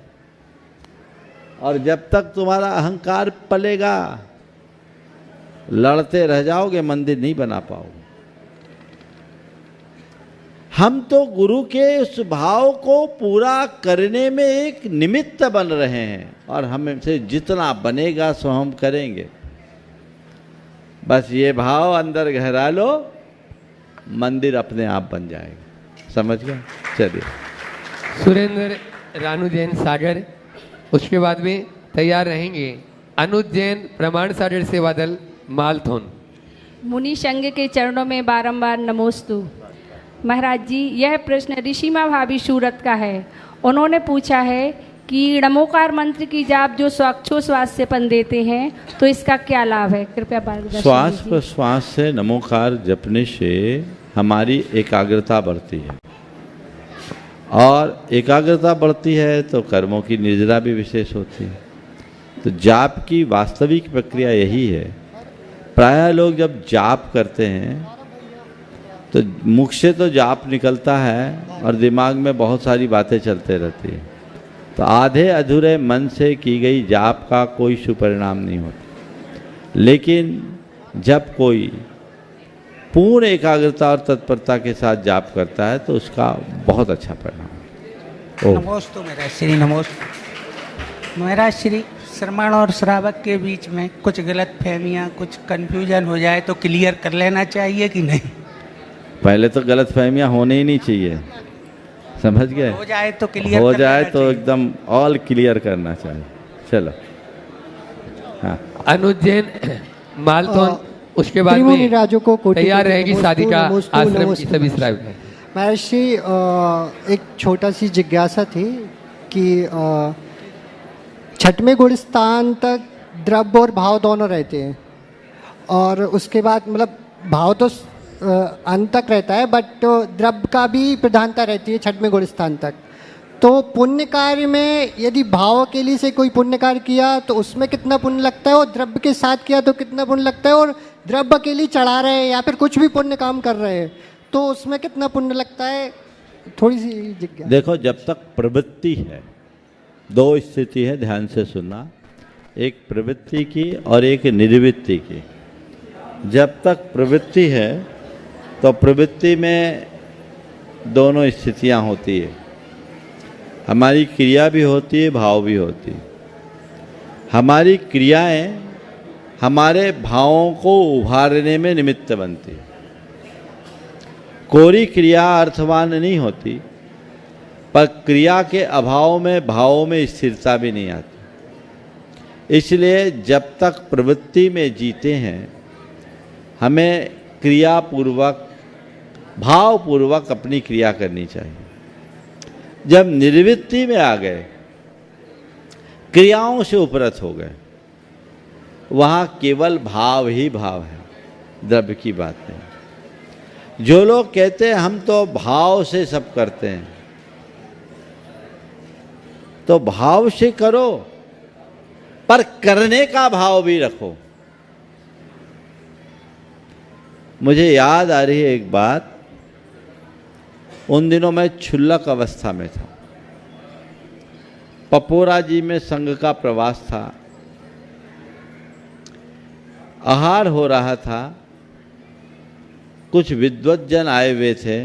और जब तक तुम्हारा अहंकार पलेगा, लड़ते रह जाओगे, मंदिर नहीं बना पाओगे। हम तो गुरु के उस भाव को पूरा करने में एक निमित्त बन रहे हैं, और हमसे जितना बनेगा सो हम करेंगे। बस ये भाव अंदर गहरा लो, मंदिर अपने आप बन जाएगा। समझ गए? चलिए। सुरेंद्र रानू जैन सागर, उसके बाद में तैयार रहेंगे अनुज जैन प्रमाण सागर सेवा दल मालथोन। मुनि संघ के चरणों में बारंबार नमोस्तु। महाराज जी, यह प्रश्न ऋषिमा भाभी सूरत का है। उन्होंने पूछा है कि नमोकार मंत्र की जाप जो स्वाक्षोश्वास से पन देते हैं, तो इसका क्या लाभ है? कृपया मार्गदर्शन श्वास कीजिए। प्रश्वास से नमोकार जपने से हमारी एकाग्रता बढ़ती है, और एकाग्रता बढ़ती है तो कर्मों की निर्जरा भी विशेष होती है। तो जाप की वास्तविक प्रक्रिया यही है। प्रायः लोग जब जाप करते हैं तो मुख से तो जाप निकलता है और दिमाग में बहुत सारी बातें चलते रहती है, तो आधे अधूरे मन से की गई जाप का कोई सुपरिणाम नहीं होता। लेकिन जब कोई पूर्ण एकाग्रता और तत्परता के साथ जाप करता है तो उसका बहुत अच्छा परिणाम। नमोस्तु महाराज श्री, नमोस्तु महाराज श्री। श्रवण और श्रावक के बीच में कुछ गलत फहमियाँ, कुछ कन्फ्यूजन हो जाए तो क्लियर कर लेना चाहिए कि नहीं? पहले तो गलत फहमियाँ होने ही नहीं चाहिए, समझ गए? हो जाए तो क्लियर हो कर जाए लेना तो चाहिए। एकदम ऑल क्लियर करना चाहिए। चलो। हाँ, अनुज जैन मालथोन, उसके बाद त्रिभुवन में राजों को कोटि तैयार कोटि रहेगी नमोस्तु, साधिका नमोस्तु, आश्रम की नमोस्तु। सभी श्रावक। महर्षि, एक छोटा सी जिज्ञासा थी कि छठवें गुण स्थान तक द्रव्य और भाव दोनों रहते हैं, और उसके बाद मतलब भाव तो अंत तक रहता है, बट द्रव्य का भी प्रधानता रहती है छठवें गुण स्थान तक। तो पुण्य कार्य में यदि भाव के लिए से कोई पुण्य कार्य किया तो उसमें कितना पुण्य लगता है, और द्रव्य के साथ किया तो कितना पुण्य लगता है, और द्रव्य के लिए चढ़ा रहे हैं या फिर कुछ भी पुण्य काम कर रहे हैं तो उसमें कितना पुण्य लगता है? थोड़ी सी जिज्ञासा। देखो, जब तक प्रवृत्ति है, दो स्थिति है, ध्यान से सुनना। एक प्रवृत्ति की और एक निर्वृत्ति की। जब तक प्रवृत्ति है तो प्रवृत्ति में दोनों स्थितियां होती है। हमारी क्रिया भी होती है, भाव भी होती है। हमारी क्रियाएं हमारे भावों को उभारने में निमित्त बनती है। कोरी क्रिया अर्थवान नहीं होती, पर क्रिया के अभाव में भावों में स्थिरता भी नहीं आती। इसलिए जब तक प्रवृत्ति में जीते हैं, हमें क्रियापूर्वक, भावपूर्वक अपनी क्रिया करनी चाहिए। जब निर्वृत्ति में आ गए, क्रियाओं से उपरत हो गए, वहाँ केवल भाव ही भाव है, द्रव्य की बात नहीं। जो लोग कहते हैं हम तो भाव से सब करते हैं, तो भाव से करो, पर करने का भाव भी रखो। मुझे याद आ रही है एक बात। उन दिनों मैं क्षुल्लक अवस्था में था। पपोरा जी में संघ का प्रवास था। आहार हो रहा था। कुछ विद्वज्जन आए हुए थे।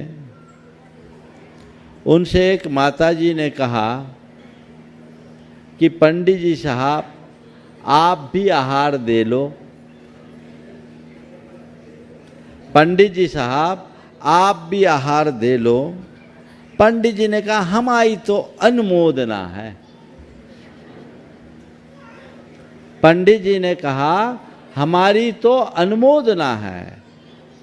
उनसे एक माताजी ने कहा कि पंडित जी साहब, आप भी आहार दे लो। पंडित जी साहब, आप भी आहार दे लो। पंडित जी ने कहा, हमारी तो अनुमोदना है। पंडित जी ने कहा, हमारी तो अनुमोदना है।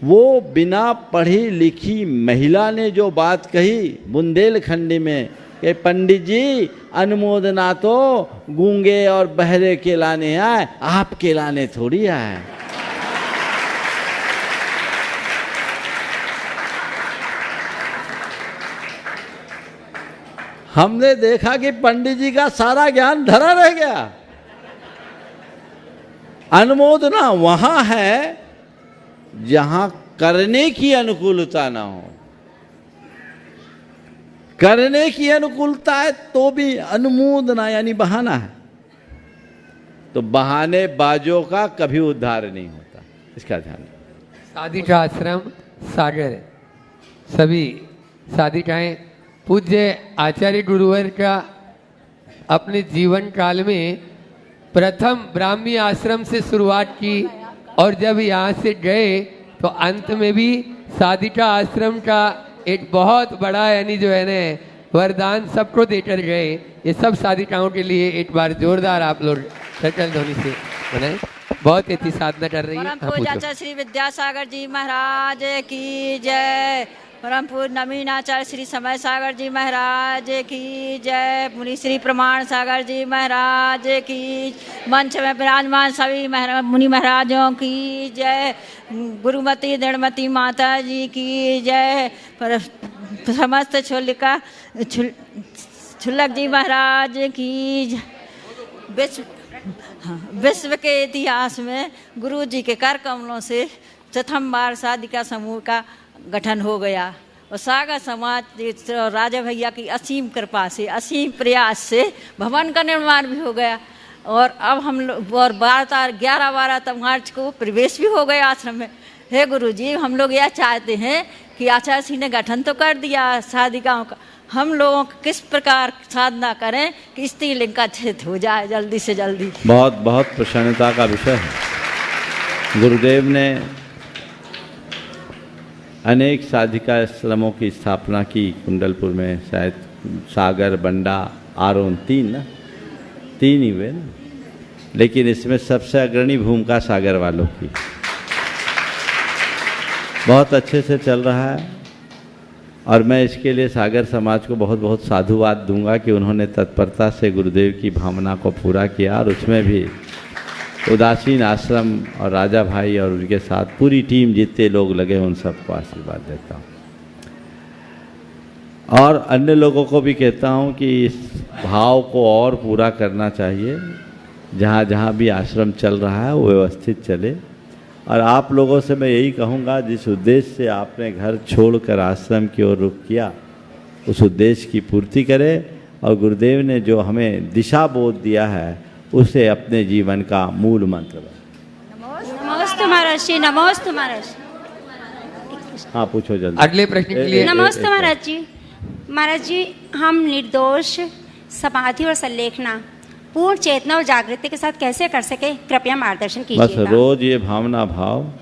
वो बिना पढ़ी लिखी महिला ने जो बात कही बुंदेलखंडी में कि पंडित जी, अनुमोदना तो गूंगे और बहरे के लाने आए, आपके लाने थोड़ी आए। हमने देखा कि पंडित जी का सारा ज्ञान धरा रह गया। अनुमोदना वहां है जहां करने की अनुकूलता ना हो। करने की अनुकूलता है तो भी अनुमोदना यानी बहाना है। तो बहाने बाजों का कभी उद्धार नहीं होता, इसका ध्यान। साधिका आश्रम सागर, सभी साधिकाएं पूज्य आचार्य गुरुवर का अपने जीवन काल में प्रथम ब्राह्मी आश्रम से शुरुआत की और जब यहाँ से गए तो अंत में भी साधिका आश्रम का एक बहुत बड़ा यानी जो है ना वरदान सबको देकर गए। ये सब साधिकाओं के लिए एक बार जोरदार आप लोग सकल ध्वनि से बनाए। बहुत अच्छी साधना कर रही है। परम पूज्य आचार्य श्री विद्यासागर जी महाराज की जय। परम पूज्य नवीनाचार्य श्री समय सागर जी महाराज की जय। मुनि श्री प्रमाण सागर जी महाराज की। मंच में विराजमान सभी मुनि महाराजों की जय। गुरुमती दृढ़मती माता जी की जय। पर समस्त छुल्लक जी महाराज की जय। विश्व के इतिहास में गुरु जी के कर कमलों से प्रथम बार साधिका समूह का गठन हो गया और सागर समाज राजा भैया की असीम कृपा से असीम प्रयास से भवन का निर्माण भी हो गया और अब हम लोग और 11-12 मार्च को प्रवेश भी हो गया आश्रम में। हे गुरु जी, हम लोग यह चाहते हैं कि आचार्य श्री ने गठन तो कर दिया साधिकाओं का, हम लोगों को किस प्रकार साधना करें कि स्त्रीलिंग का छेद हो जाए जल्दी से जल्दी। बहुत बहुत प्रसन्नता का विषय है। गुरुदेव ने अनेक साधिका आश्रमों की स्थापना की कुंडलपुर में, शायद सागर, बंडा, आरोन, 3 ही हुए ना, लेकिन इसमें सबसे अग्रणी भूमिका सागर वालों की। बहुत अच्छे से चल रहा है और मैं इसके लिए सागर समाज को बहुत बहुत साधुवाद दूंगा कि उन्होंने तत्परता से गुरुदेव की भावना को पूरा किया और उसमें भी उदासीन आश्रम और राजा भाई और उनके साथ पूरी टीम जितने लोग लगे उन सबको आशीर्वाद देता हूँ। और अन्य लोगों को भी कहता हूँ कि इस भाव को और पूरा करना चाहिए। जहाँ जहाँ भी आश्रम चल रहा है वो व्यवस्थित चले। और आप लोगों से मैं यही कहूँगा, जिस उद्देश्य से आपने घर छोड़कर आश्रम की ओर रुख किया उस उद्देश्य की पूर्ति करें और गुरुदेव ने जो हमें दिशा बोध दिया है उसे अपने जीवन का मूल मंत्र बनाएं। नमस्ते महाराज जी। नमस्ते महाराज। हाँ, पूछो जल्दी। अगले प्रश्न के लिए। नमस्ते महाराज जी। महाराज जी, हम निर्दोष समाधि और संलेखना पूर्ण चेतना और जागृति के साथ कैसे कर सके, कृपया मार्गदर्शन कीजिए। बस रोज ये भावना भाव,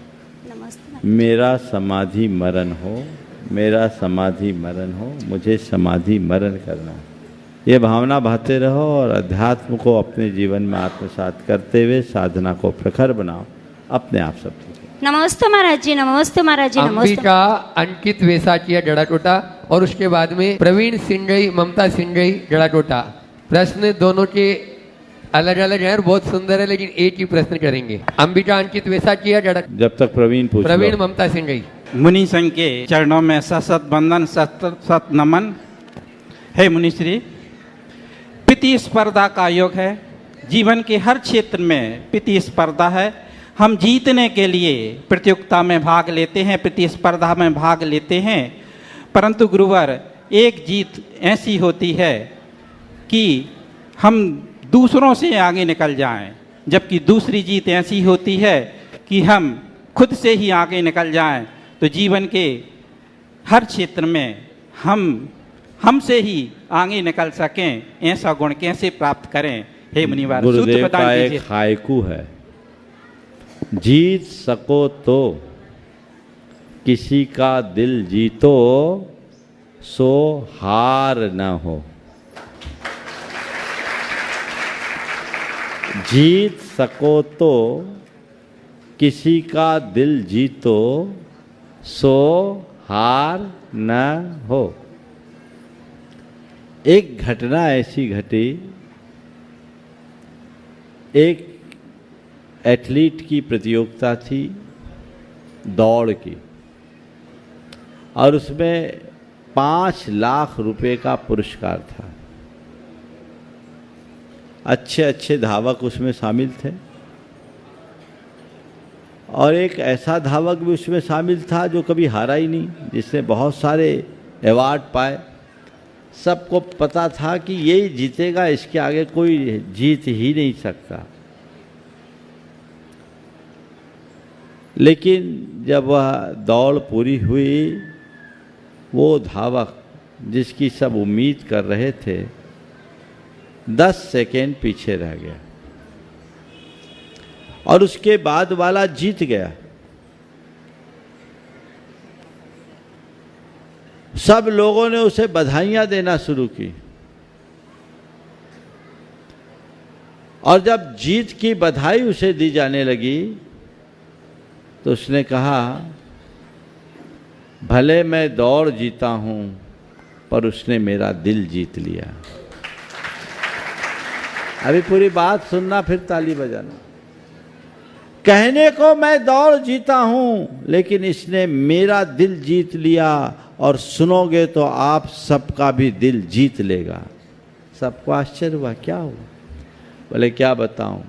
मेरा समाधि मरण हो, मेरा समाधि मरण हो, मुझे समाधि मरण करना है। ये भावना भाते रहो और अध्यात्म को अपने जीवन में आत्मसात करते हुए साधना को प्रखर बनाओ। अपने आप सब ठीक। नमस्ते महाराज जी। नमस्ते महाराज जी। नमस्ते। अंबिका अंकित वेसाचिया जड़ाटोटा और उसके बाद में प्रवीण सिंगई, ममता सिंगई जड़ाटोटा। प्रश्न दोनों के अलग अलग हैं और बहुत सुंदर है, लेकिन एक ही प्रश्न करेंगे। अंबिका अंकित वेसाचिया जड़ा। जब तक प्रवीण ममता सिंगई। मुनि संघ के चरणों में सत बंदन सत नमन। हे मुनिश्री, प्रतिस्पर्धा का युग है। जीवन के हर क्षेत्र में प्रतिस्पर्धा है। हम जीतने के लिए प्रतियोगिता में भाग लेते हैं, प्रतिस्पर्धा में भाग लेते हैं, परंतु गुरुवर एक जीत ऐसी होती है कि हम दूसरों से आगे निकल जाएं, जबकि दूसरी जीत ऐसी होती है कि हम खुद से ही आगे निकल जाएं। तो जीवन के हर क्षेत्र में हमसे ही आगे निकल सकें, ऐसा गुण कैसे प्राप्त करें। हे मुनिवर, गुरुदेव का एक हायकू है, जीत सको तो किसी का दिल जीतो, सो हार न हो। जीत सको तो किसी का दिल जीतो, सो हार न हो। एक घटना ऐसी घटी, एक एथलीट की प्रतियोगिता थी दौड़ की और उसमें 5 लाख रुपए का पुरस्कार था। अच्छे अच्छे धावक उसमें शामिल थे और एक ऐसा धावक भी उसमें शामिल था जो कभी हारा ही नहीं, जिसने बहुत सारे अवार्ड पाए। सबको पता था कि यही जीतेगा, इसके आगे कोई जीत ही नहीं सकता। लेकिन जब वह दौड़ पूरी हुई वो धावक जिसकी सब उम्मीद कर रहे थे 10 सेकेंड पीछे रह गया और उसके बाद वाला जीत गया। सब लोगों ने उसे बधाइयां देना शुरू की और जब जीत की बधाई उसे दी जाने लगी तो उसने कहा, भले मैं दौड़ जीता हूं पर उसने मेरा दिल जीत लिया। अभी पूरी बात सुनना फिर ताली बजाना। कहने को मैं दौड़ जीता हूं लेकिन इसने मेरा दिल जीत लिया और सुनोगे तो आप सबका भी दिल जीत लेगा। सबको आश्चर्य हुआ, क्या हुआ? बोले क्या बताऊं,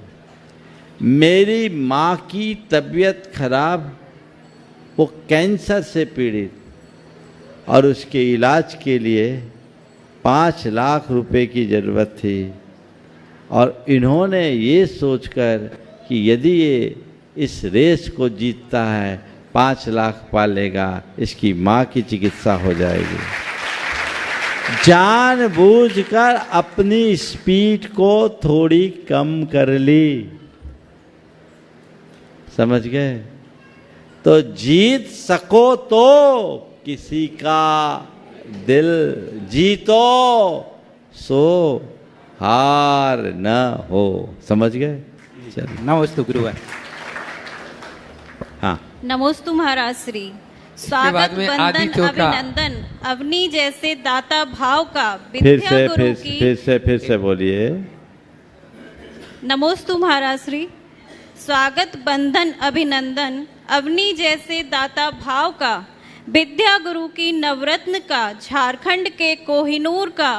मेरी माँ की तबीयत खराब, वो कैंसर से पीड़ित और उसके इलाज के लिए 5 लाख रुपए की ज़रूरत थी और इन्होंने ये सोचकर कि यदि ये इस रेस को जीतता है 5 लाख पा लेगा, इसकी माँ की चिकित्सा हो जाएगी। जानबूझकर अपनी स्पीड को थोड़ी कम कर ली। समझ गए? तो जीत सको तो किसी का दिल जीतो, सो हार न हो। समझ गए? चलो नमस्ते गुरुवर। हाँ, नमोस्तु महाराज श्री। स्वागत, वंदन, अभिनंदन अवनी जैसे दाता भाव का विद्या गुरु की। फिर से बोलिए। नमोस्तु महाराज श्री। स्वागत, बंधन, अभिनंदन अवनी जैसे दाता भाव का विद्या गुरु की नवरत्न का, झारखंड के कोहिनूर का,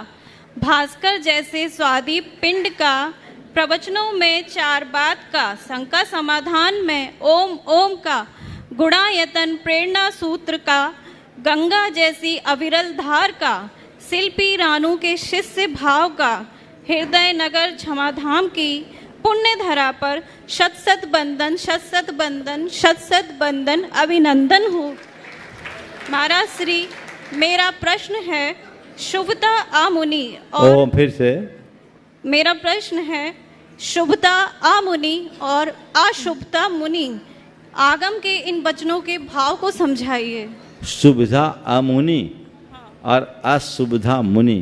भास्कर जैसे स्वादी पिंड का, प्रवचनों में 4 बात का, शंका समाधान में ओम ओम का, गुणायतन प्रेरणा सूत्र का, गंगा जैसी अविरल धार का, शिल्पी रानू के शिष्य भाव का, हृदय नगर क्षमाधाम की पुण्य धरा पर शत शत बंदन, शत शत बंदन, शत शत बंदन अभिनंदन हो। महाराज श्री, मेरा प्रश्न है शुभता आमुनि और फिर से मेरा प्रश्न है शुभता आमुनि और अशुभता मुनि, आगम के इन वचनों के भाव को समझाइए। शुभता अमुनि और अशुभता मुनि,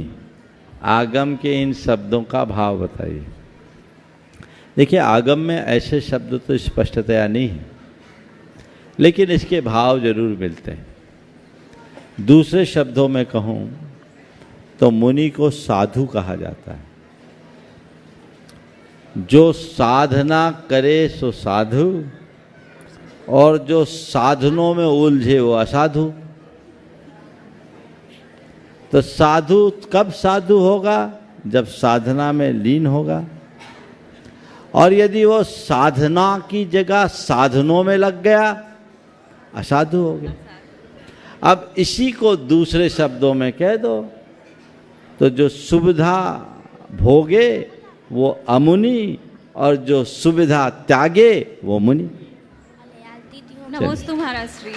आगम के इन शब्दों का भाव बताइए। देखिए, आगम में ऐसे शब्द तो स्पष्टतया नहीं है, लेकिन इसके भाव जरूर मिलते हैं। दूसरे शब्दों में कहूँ तो मुनि को साधु कहा जाता है। जो साधना करे सो साधु और जो साधनों में उलझे वो असाधु। तो साधु कब साधु होगा? जब साधना में लीन होगा, और यदि वो साधना की जगह साधनों में लग गया, असाधु हो गया। अब इसी को दूसरे शब्दों में कह दो तो जो सुविधा भोगे वो अमुनि और जो सुविधा त्यागे वो मुनि। नमोस्तु महाराज श्री।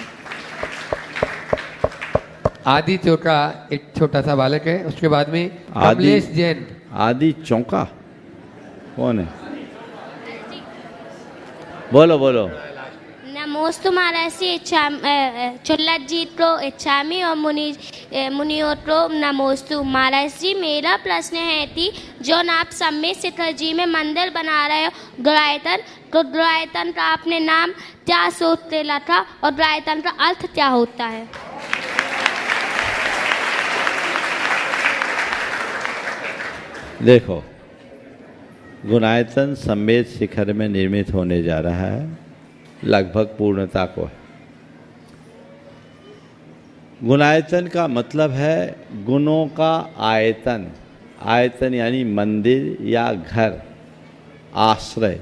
आदि चौका एक छोटा सा बालक है, उसके बाद में कमलेश जैन। आदि चौका कौन है? बोलो बोलो। नमोस्तु महाराज श्री। चुल्लजीतो इच्छामी और मुनियोत्रो नमोस्तु महाराज श्री। मेरा प्रश्न है कि जो आप सम्मेत शिखर जी में मंदिर बना रहे हो द्वैतन, तो द्वैतन का आपने नाम क्या सोच लेला था और द्वैतन का अर्थ क्या होता है? देखो, गुणायतन सम्मेत शिखर में निर्मित होने जा रहा है, लगभग पूर्णता को है। गुणायतन का मतलब है गुणों का आयतन। आयतन यानी मंदिर या घर, आश्रय।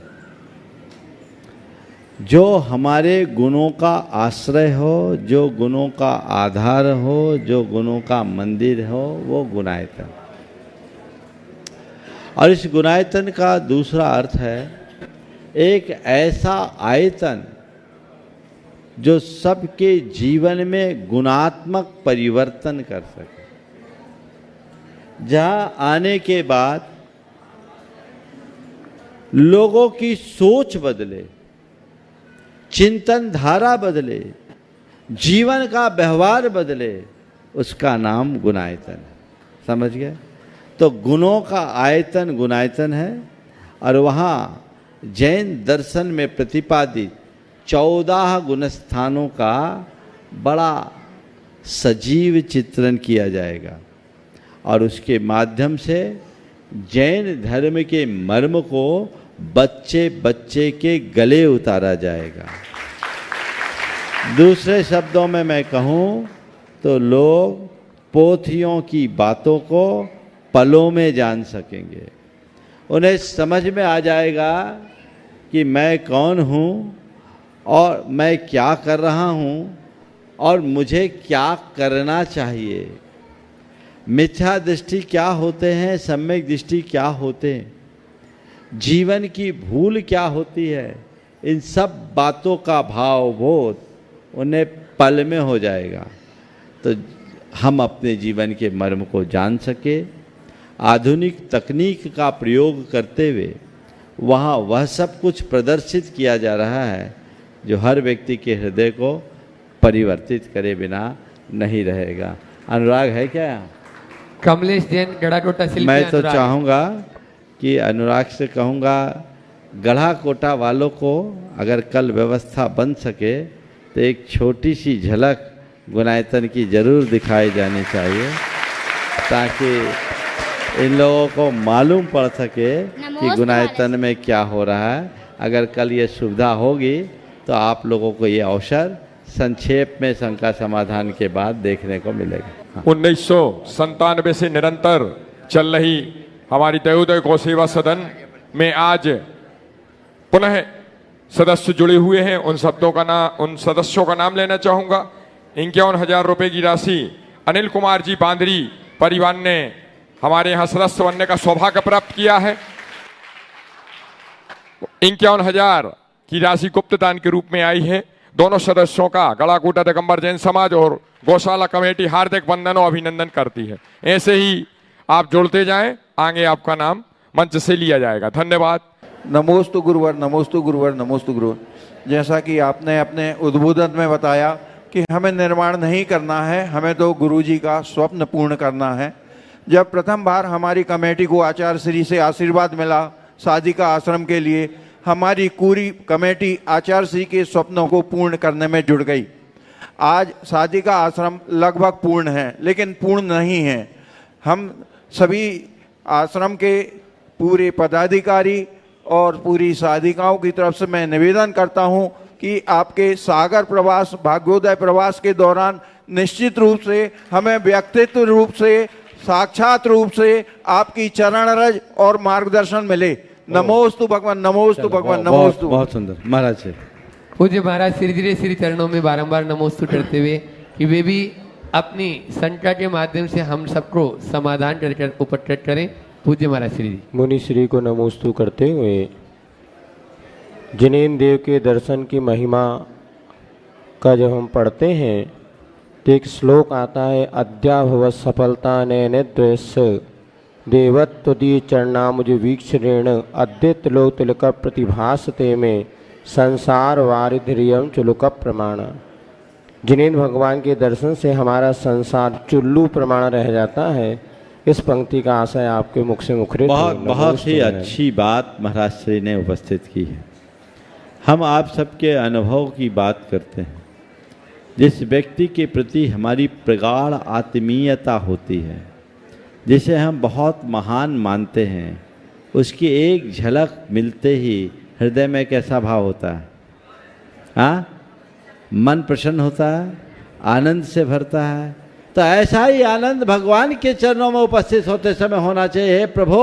जो हमारे गुणों का आश्रय हो, जो गुणों का आधार हो, जो गुणों का मंदिर हो, वो गुणायतन। और इस गुणायतन का दूसरा अर्थ है एक ऐसा आयतन जो सबके जीवन में गुणात्मक परिवर्तन कर सके, जहां आने के बाद लोगों की सोच बदले, चिंतन धारा बदले, जीवन का व्यवहार बदले, उसका नाम गुणायतन है। समझ गए? तो गुणों का आयतन गुणायतन है। और वहाँ जैन दर्शन में प्रतिपादित 14 गुणस्थानों का बड़ा सजीव चित्रण किया जाएगा और उसके माध्यम से जैन धर्म के मर्म को बच्चे बच्चे के गले उतारा जाएगा। दूसरे शब्दों में मैं कहूँ तो लोग पोथियों की बातों को पलों में जान सकेंगे। उन्हें समझ में आ जाएगा कि मैं कौन हूँ और मैं क्या कर रहा हूँ और मुझे क्या करना चाहिए। मिथ्या दृष्टि क्या होते हैं, सम्यक दृष्टि क्या होते हैं, जीवन की भूल क्या होती है, इन सब बातों का भाव बोध उन्हें पल में हो जाएगा। तो हम अपने जीवन के मर्म को जान सके, आधुनिक तकनीक का प्रयोग करते हुए वहाँ वह सब कुछ प्रदर्शित किया जा रहा है जो हर व्यक्ति के हृदय को परिवर्तित करे बिना नहीं रहेगा। अनुराग है क्या यहाँ? कमलेश जैन गढ़ाकोटा शिल्पी। मैं तो चाहूँगा कि अनुराग से कहूँगा गढ़ाकोटा वालों को अगर कल व्यवस्था बन सके तो एक छोटी सी झलक गुणायतन की जरूर दिखाई जानी चाहिए ताकि इन लोगों को मालूम पड़ सके कि गुणायतन में क्या हो रहा है। अगर कल ये सुविधा होगी तो आप लोगों को ये अवसर संक्षेप में शंका समाधान के बाद देखने को मिलेगा। 1997 से निरंतर चल रही हमारी दयोदय गौ सेवा सदन में आज पुनः सदस्य जुड़े हुए हैं। उन सदस्यों का नाम लेना चाहूँगा। 51,000 रुपये की राशि अनिल कुमार जी बांदरी परिवार ने हमारे यहाँ सदस्य बनने का सौभाग्य प्राप्त किया है। 51,000 की राशि गुप्त दान के रूप में आई है। दोनों सदस्यों का गढ़ाकोटा दिगंबर जैन समाज और गौशाला कमेटी हार्दिक वंदन और अभिनंदन करती है। ऐसे ही आप जुड़ते जाएं, आगे आपका नाम मंच से लिया जाएगा। धन्यवाद। नमोस्तु गुरुवर, नमोस्तु गुरुवर, नमोस्तु गुरुवर। जैसा कि आपने अपने उद्बोधन में बताया कि हमें निर्माण नहीं करना है, हमें तो गुरुजी का स्वप्न पूर्ण करना है। जब प्रथम बार हमारी कमेटी को आचार्य श्री से आशीर्वाद मिला साधिका आश्रम के लिए, हमारी पूरी कमेटी आचार्य श्री के स्वप्नों को पूर्ण करने में जुड़ गई। आज साधिका आश्रम लगभग पूर्ण है लेकिन पूर्ण नहीं है। हम सभी आश्रम के पूरे पदाधिकारी और पूरी साधिकाओं की तरफ से मैं निवेदन करता हूं कि आपके सागर प्रवास, भाग्योदय प्रवास के दौरान निश्चित रूप से हमें व्यक्तित्व रूप से, साक्षात रूप से आपकी चरण रज और मार्गदर्शन मिले। नमोस्तु भगवान, नमोस्तु भगवान, नमोस्तु। बहुत सुंदर महाराज से। पूज्य महाराज श्री धीरे श्री चरणों में बारंबार नमोस्तु करते हुए कि वे भी अपनी संख्या के माध्यम से हम सबको समाधान कर उपकृत करें। पूज्य महाराज श्री जी। मुनि श्री को नमोस्तु करते हुए जिनेन्द्र देव के दर्शन की महिमा का जब हम पढ़ते हैं तो एक श्लोक आता है, अद्याभवत सफलता नैनद्वयस देवत्वदीय चरणामुज वीक्षरेण अद्यत लोक तिलक प्रतिभासते में संसार वारिधिरियम चुलुक प्रमाण। जिनेन्द्र भगवान के दर्शन से हमारा संसार चुल्लू प्रमाण रह जाता है। इस पंक्ति का आशय आपके मुख से मुखरित बहुत ही अच्छी बात महाराज श्री ने उपस्थित की है। हम आप सबके अनुभव की बात करते हैं। जिस व्यक्ति के प्रति हमारी प्रगाढ़ आत्मीयता होती है, जिसे हम बहुत महान मानते हैं, उसकी एक झलक मिलते ही हृदय में कैसा भाव होता है? हाँ, मन प्रसन्न होता है, आनंद से भरता है। तो ऐसा ही आनंद भगवान के चरणों में उपस्थित होते समय होना चाहिए। हे प्रभु,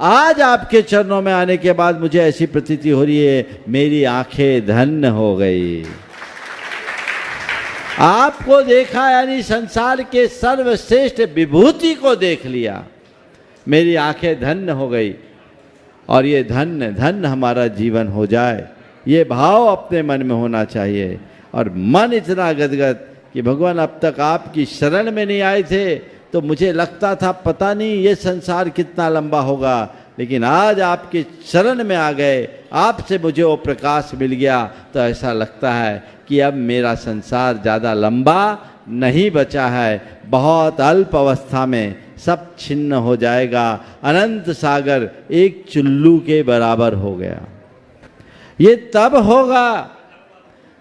आज आपके चरणों में आने के बाद मुझे ऐसी प्रतीति हो रही है, मेरी आंखें धन्य हो गई। आपको देखा यानी संसार के सर्वश्रेष्ठ विभूति को देख लिया, मेरी आंखें धन्य हो गई। और ये धन्य धन्य हमारा जीवन हो जाए, ये भाव अपने मन में होना चाहिए। और मन इतना गदगद कि भगवान अब तक आपकी शरण में नहीं आए थे तो मुझे लगता था पता नहीं ये संसार कितना लंबा होगा, लेकिन आज आपके शरण में आ गए, आपसे मुझे वो प्रकाश मिल गया तो ऐसा लगता है कि अब मेरा संसार ज़्यादा लंबा नहीं बचा है, बहुत अल्प अवस्था में सब छिन्न हो जाएगा, अनंत सागर एक चुल्लू के बराबर हो गया। ये तब होगा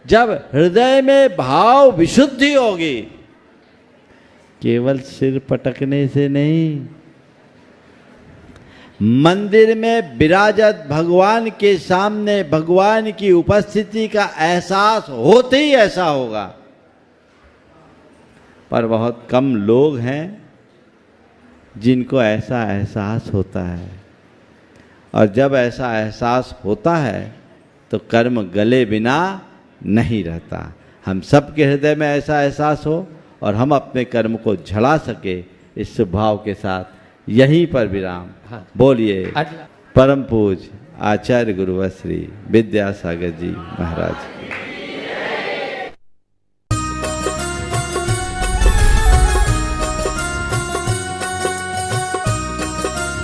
जब हृदय में भाव विशुद्धि होगी, केवल सिर पटकने से नहीं। मंदिर में विराजत भगवान के सामने भगवान की उपस्थिति का एहसास होते ही ऐसा होगा, पर बहुत कम लोग हैं जिनको ऐसा एहसास होता है। और जब ऐसा एहसास होता है तो कर्म गले बिना नहीं रहता। हम सबके हृदय में ऐसा एहसास हो और हम अपने कर्म को झड़ा सके, इस भाव के साथ यहीं पर विराम। बोलिए परम पूज्य आचार्य गुरुवर श्री विद्यासागर जी महाराज।